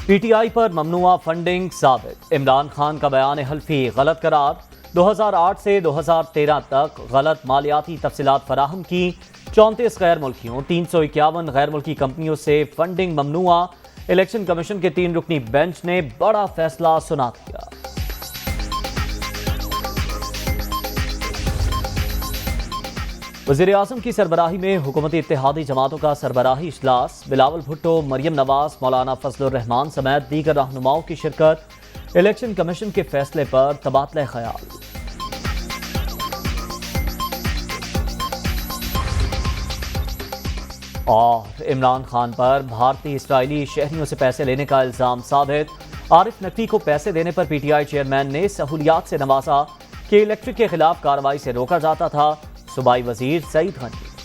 P T I per ممنوعہ funding ثابت، عمران خان کا بیان حلفی غلط قرار، 2008 سے 2013 تک غلط مالیاتی تفصیلات فراہم کی، 34 غیر ملکیوں 351 غیر ملکی کمپنیوں سے فنڈنگ ممنوع، الیکشن کمیشن کے 3 رکنی بینچ نے بڑا فیصلہ سنا دیا۔ وزیراعظم کی سربراہی میں حکومتی اتحادی جماعتوں کا سربراہی اجلاس، بلاول بھٹو، مریم نواز، مولانا فضل الرحمان سمیت دیگر رہنماؤں کی شرکت، الیکشن کمیشن کے فیصلے پر تبادلہ خیال۔ اور عمران خان پر بھارتی اسرائیلی شہریوں سے پیسے لینے کا الزام ثابت، عارف نقوی کو پیسے دینے پر پی ٹی آئی چیئرمین نے سہولیات سے نوازا کہ الیکٹرک کے خلاف کارروائی سے روکا جاتا تھا، صوبائی وزیر سعید غنی۔